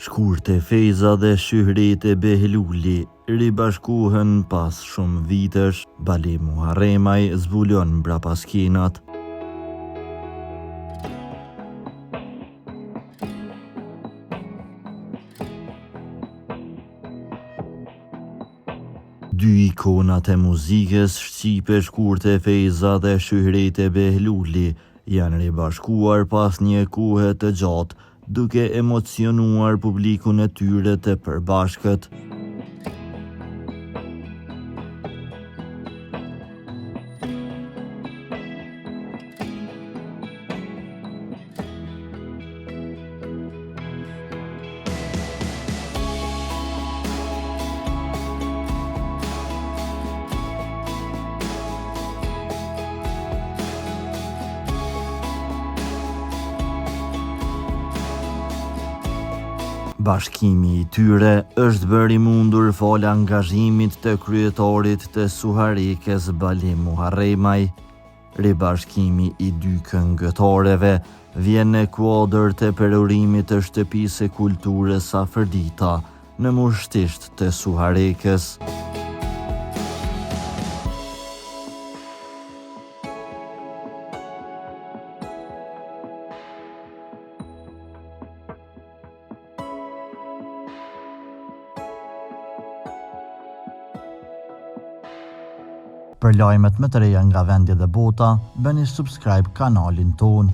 Shkurte Feza dhe Shyhrete Behluli ribashkuhen pas shumë vitesh, Bali Muharremaj zbulon mbrapa skenat. Dy ikonat e muzikës shqipe, Shkurte Feza dhe Shyhrete Behluli, janë ribashkuar pas një kohe të gjatë, duke emocionuar publikun e tyre të përbashkët. Bashkimi i tyre është bërë i mundur fal angazhimit të kryetarit të Suharekes Bali Muharremaj. Ribashkimi i dy këngëtarëve vjen në kuadër të perorimit të Shtëpisë së Kulturës Afërdita në Mushtisht të Suharekes. Për lajmet më të reja nga vendi dhe bota, bëni subscribe kanalin ton.